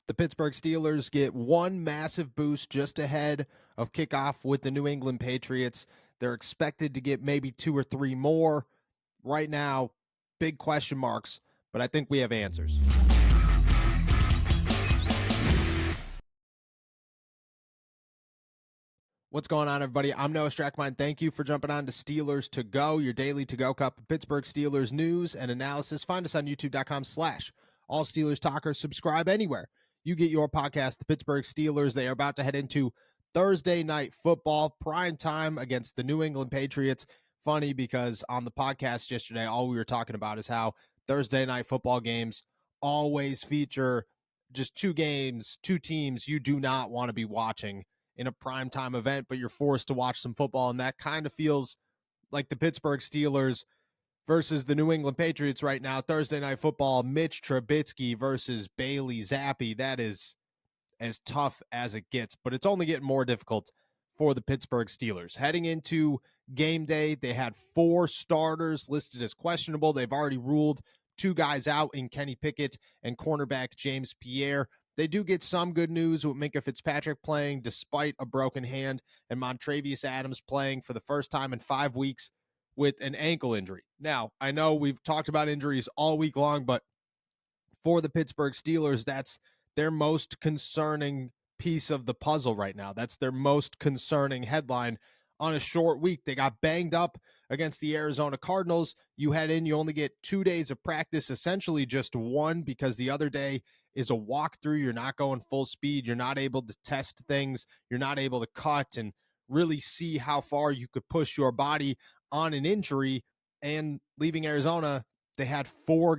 The Pittsburgh Steelers get one massive boost just ahead of kickoff with the New England Patriots. They're expected to get maybe 2 or 3 more. Right now, big question marks, but I think we have answers. What's going on, everybody? I'm Noah Strackmine. Thank you for jumping on to Steelers to Go, your daily to-go cup of Pittsburgh Steelers news and analysis. Find us on youtube.com/All Steelers Talkers. Subscribe anywhere you get your podcast. The Pittsburgh Steelers, they are about to head into Thursday night football, prime time against the New England Patriots. Funny because on the podcast yesterday, all we were talking about is how Thursday night football games always feature just two games, two teams you do not want to be watching in a primetime event, but you're forced to watch some football, and that kind of feels like the Pittsburgh Steelers versus the New England Patriots right now. Thursday night football, Mitch Trubisky versus Bailey Zappi. That is as tough as it gets, but it's only getting more difficult for the Pittsburgh Steelers. Heading into game day, they had 4 starters listed as questionable. They've already ruled 2 guys out in Kenny Pickett and cornerback James Pierre. They do get some good news with Minkah Fitzpatrick playing despite a broken hand and Montravius Adams playing for the first time in 5 weeks with an ankle injury. Now, I know we've talked about injuries all week long, but for the Pittsburgh Steelers, that's their most concerning piece of the puzzle right now. That's their most concerning headline on a short week. They got banged up against the Arizona Cardinals. You only get 2 days of practice, essentially just one, because the other day is a walkthrough. You're not going full speed. You're not able to test things. You're not able to cut and really see how far you could push your body on an injury. And leaving Arizona, they had 4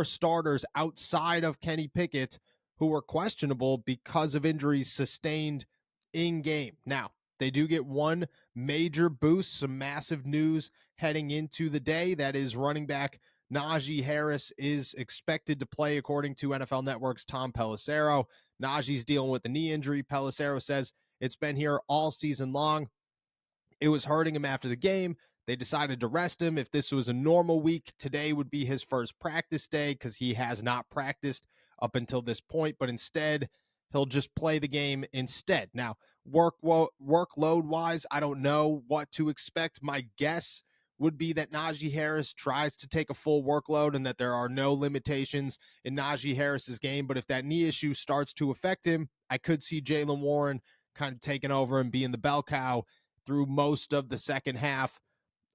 starters outside of Kenny Pickett who were questionable because of injuries sustained in game. Now, they do get one major boost, some massive news heading into the day. That is running back Najee Harris is expected to play, according to NFL Network's Tom Pelissero. Najee's dealing with a knee injury. Pelissero says it's been here all season long. It was hurting him after the game. They decided to rest him. If this was a normal week, today would be his first practice day because he has not practiced up until this point, but instead he'll just play the game instead. Now, workload-wise, I don't know what to expect. My guess would be that Najee Harris tries to take a full workload and that there are no limitations in Najee Harris's game. But if that knee issue starts to affect him, I could see Jaylen Warren kind of taking over and being the bell cow through most of the second half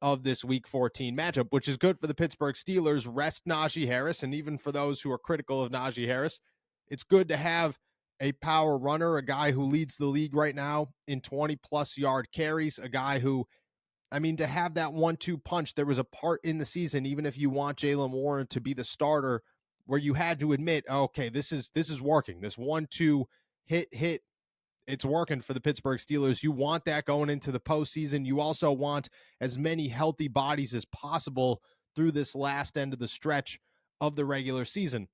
of this Week 14 matchup, which is good for the Pittsburgh Steelers. Rest Najee Harris, and even for those who are critical of Najee Harris, it's good to have a power runner, a guy who leads the league right now in 20-plus yard carries, a guy who, to have that 1-2 punch, there was a part in the season, even if you want Jaylen Warren to be the starter, where you had to admit, okay, this is working. This 1-2 hit, it's working for the Pittsburgh Steelers. You want that going into the postseason. You also want as many healthy bodies as possible through this last end of the stretch of the regular season.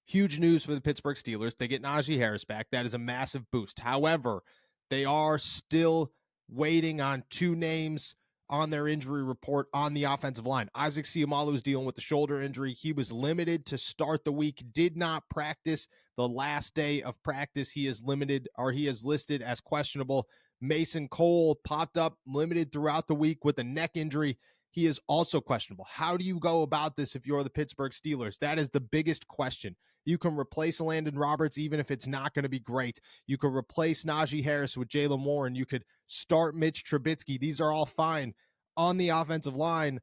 Huge news for the Pittsburgh Steelers. They get Najee Harris back. That is a massive boost. However, they are still waiting on 2 names on their injury report on the offensive line. Isaac Seumalo is dealing with the shoulder injury. He was limited to start the week, did not practice the last day of practice. He is listed as questionable. Mason Cole popped up limited throughout the week with a neck injury. He is also questionable. How do you go about this if you're the Pittsburgh Steelers? That is the biggest question. You can replace Landon Roberts, even if it's not going to be great. You could replace Najee Harris with Jaylen Warren. You could start Mitch Trubisky. These are all fine. On the offensive line,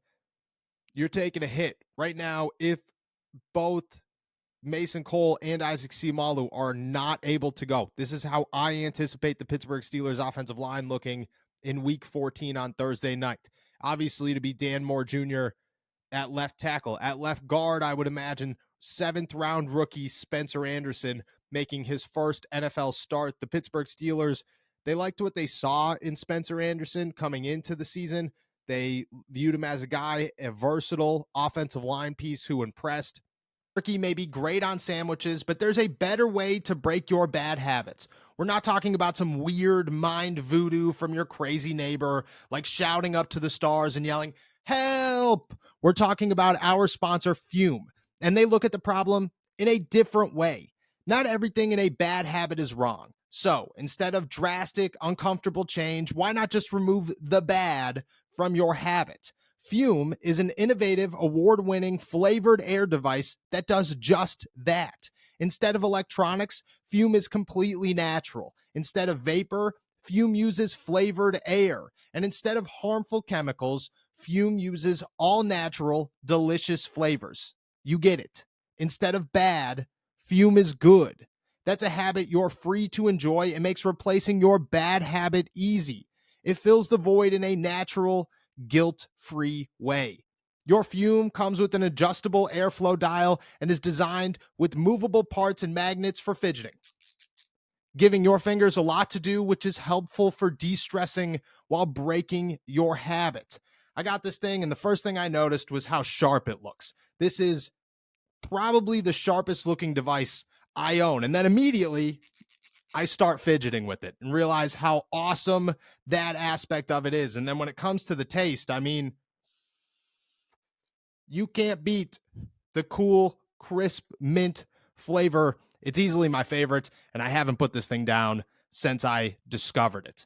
you're taking a hit. Right now, if both Mason Cole and Isaac Seumalo are not able to go, this is how I anticipate the Pittsburgh Steelers offensive line looking in Week 14 on Thursday night. Obviously, to be Dan Moore Jr. at left tackle. At left guard, I would imagine 7th-round rookie Spencer Anderson making his first NFL start. The Pittsburgh Steelers, they liked what they saw in Spencer Anderson coming into the season. They viewed him as a versatile offensive line piece who impressed. Turkey may be great on sandwiches, but there's a better way to break your bad habits. We're not talking about some weird mind voodoo from your crazy neighbor, like shouting up to the stars and yelling, "Help!" We're talking about our sponsor, Fume, and they look at the problem in a different way. Not everything in a bad habit is wrong. So instead of drastic, uncomfortable change, why not just remove the bad from your habit? Fume is an innovative, award-winning flavored air device that does just that. Instead of electronics, Fume is completely natural. Instead of vapor, Fume uses flavored air. And instead of harmful chemicals, Fume uses all natural, delicious flavors. You get it. Instead of bad, Fume is good. That's a habit you're free to enjoy. It makes replacing your bad habit easy. It fills the void in a natural, guilt-free way. Your Fume comes with an adjustable airflow dial and is designed with movable parts and magnets for fidgeting, giving your fingers a lot to do, which is helpful for de-stressing while breaking your habit. I got this thing, and the first thing I noticed was how sharp it looks. This is probably the sharpest looking device I own. And then immediately I start fidgeting with it and realize how awesome that aspect of it is. And then when it comes to the taste, I mean, you can't beat the cool, crisp mint flavor. It's easily my favorite, and I haven't put this thing down since I discovered it.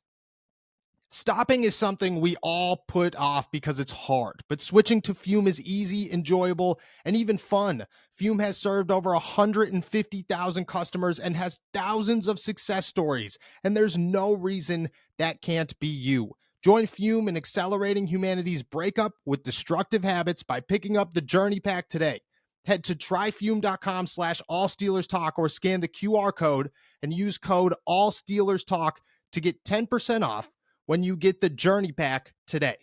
Stopping is something we all put off because it's hard, but switching to Fume is easy, enjoyable, and even fun. Fume has served over 150,000 customers and has thousands of success stories, and there's no reason that can't be you. Join Fume in accelerating humanity's breakup with destructive habits by picking up the Journey Pack today. Head to tryfume.com/allsteelerstalk or scan the QR code and use code allsteelerstalk to get 10% off when you get the Journey Pack today.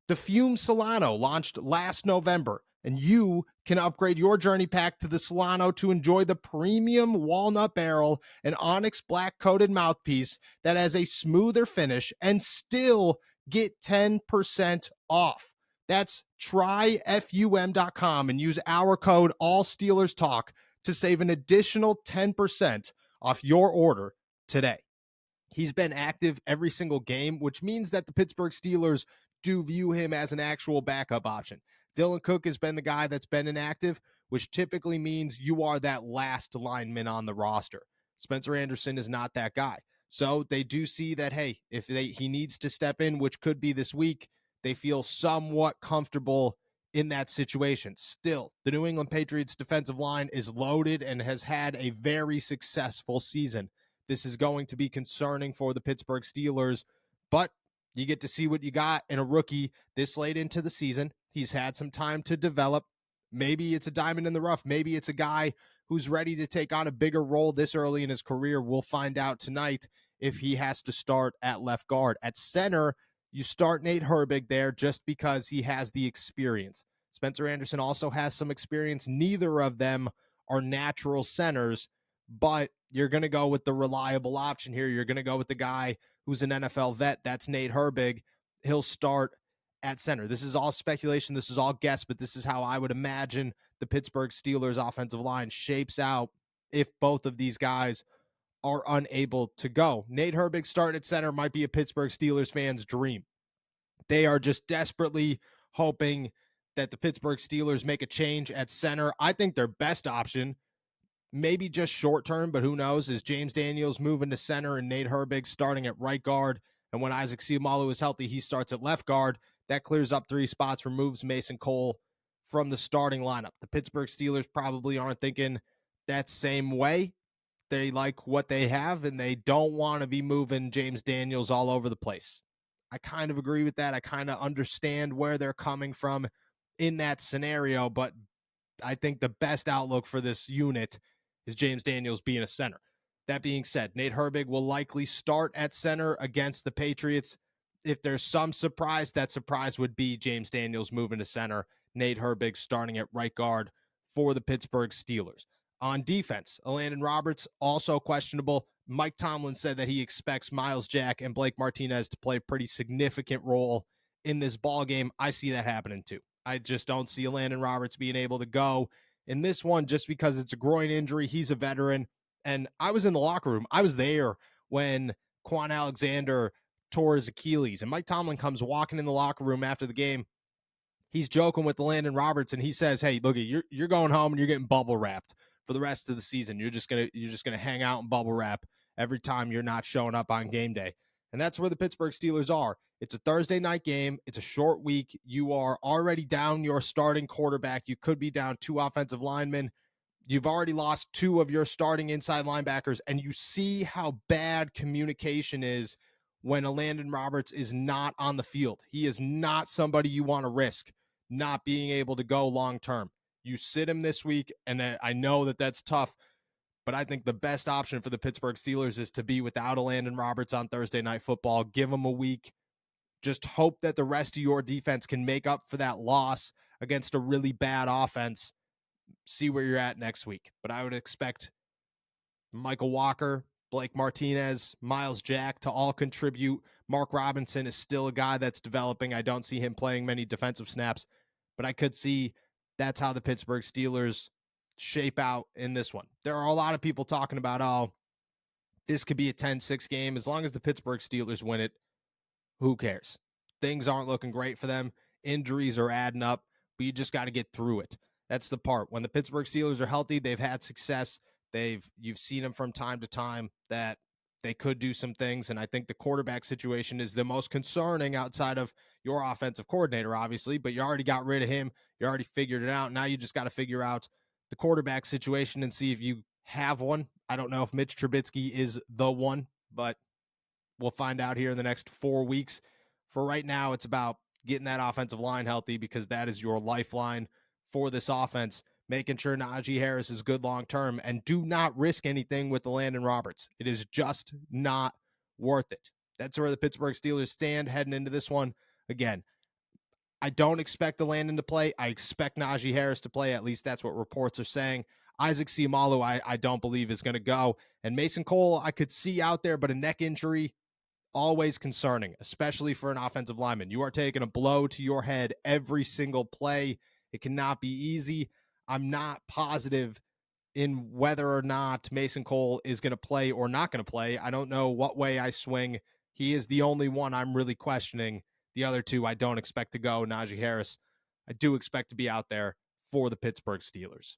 The Fume Solano launched last November, and you can upgrade your Journey Pack to the Solano to enjoy the premium walnut barrel and onyx black coated mouthpiece that has a smoother finish and still get 10% off. That's tryfum.com and use our code AllSteelersTalk to save an additional 10% off your order today. He's been active every single game, which means that the Pittsburgh Steelers do view him as an actual backup option. Dylan Cook has been the guy that's been inactive, which typically means you are that last lineman on the roster. Spencer Anderson is not that guy. So they do see that, hey, if he needs to step in, which could be this week, they feel somewhat comfortable in that situation. Still, the New England Patriots defensive line is loaded and has had a very successful season. This is going to be concerning for the Pittsburgh Steelers, but you get to see what you got in a rookie this late into the season. He's had some time to develop. Maybe it's a diamond in the rough. Maybe it's a guy who's ready to take on a bigger role this early in his career. We'll find out tonight if he has to start at left guard. At center, you start Nate Herbig there just because he has the experience. Spencer Anderson also has some experience. Neither of them are natural centers, but you're going to go with the reliable option here. You're going to go with the guy who's an NFL vet. That's Nate Herbig. He'll start at center. This is all speculation. This is all guess, but this is how I would imagine the Pittsburgh Steelers offensive line shapes out if both of these guys are unable to go. Nate Herbig starting at center might be a Pittsburgh Steelers fan's dream. They are just desperately hoping that the Pittsburgh Steelers make a change at center. I think their best option, maybe just short term, but who knows, is James Daniels moving to center and Nate Herbig starting at right guard. And when Isaac Seumalo is healthy, he starts at left guard. That clears up 3 spots, removes Mason Cole from the starting lineup. The Pittsburgh Steelers probably aren't thinking that same way. They like what they have, and they don't want to be moving James Daniels all over the place. I kind of agree with that. I kind of understand where they're coming from in that scenario, but I think the best outlook for this unit is James Daniels being a center. That being said, Nate Herbig will likely start at center against the Patriots. If there's some surprise, that surprise would be James Daniels moving to center, Nate Herbig starting at right guard for the Pittsburgh Steelers. On defense, Elandon Roberts, also questionable. Mike Tomlin said that he expects Myles Jack and Blake Martinez to play a pretty significant role in this ball game. I see that happening too. I just don't see Elandon Roberts being able to go in this one just because it's a groin injury. He's a veteran. And I was in the locker room. I was there when Quan Alexander tore his Achilles. And Mike Tomlin comes walking in the locker room after the game. He's joking with Elandon Roberts, and he says, hey, look, you're going home and you're getting bubble wrapped for the rest of the season. You're just gonna hang out and bubble wrap every time you're not showing up on game day. And that's where the Pittsburgh Steelers are. It's a Thursday night game. It's a short week. You are already down your starting quarterback. You could be down 2 offensive linemen. You've already lost 2 of your starting inside linebackers, and you see how bad communication is when a Landon Roberts is not on the field. He is not somebody you want to risk not being able to go long term. You sit him this week, and I know that that's tough, but I think the best option for the Pittsburgh Steelers is to be without a Landon Roberts on Thursday Night Football. Give him a week. Just hope that the rest of your defense can make up for that loss against a really bad offense. See where you're at next week. But I would expect Michael Walker, Blake Martinez, Miles Jack to all contribute. Mark Robinson is still a guy that's developing. I don't see him playing many defensive snaps, but I could see that's how the Pittsburgh Steelers shape out in this one. There are a lot of people talking about, oh, this could be a 10-6 game. As long as the Pittsburgh Steelers win it, who cares? Things aren't looking great for them. Injuries are adding up, but you just got to get through it. That's the part. When the Pittsburgh Steelers are healthy, they've had success. You've seen them from time to time that they could do some things, and I think the quarterback situation is the most concerning outside of your offensive coordinator, obviously, but you already got rid of him. You already figured it out. Now you just got to figure out the quarterback situation and see if you have one. I don't know if Mitch Trubisky is the one, but we'll find out here in the next 4 weeks. For right now, it's about getting that offensive line healthy because that is your lifeline for this offense, making sure Najee Harris is good long-term, and do not risk anything with the Landon Roberts. It is just not worth it. That's where the Pittsburgh Steelers stand heading into this one. Again, I don't expect the Landon to play. I expect Najee Harris to play. At least that's what reports are saying. Isaac Seumalo, I don't believe is going to go. And Mason Cole, I could see out there, but a neck injury, always concerning, especially for an offensive lineman. You are taking a blow to your head every single play. It cannot be easy. I'm not positive in whether or not Mason Cole is going to play or not going to play. I don't know what way I swing. He is the only one I'm really questioning. The other 2, I don't expect to go. Najee Harris, I do expect to be out there for the Pittsburgh Steelers.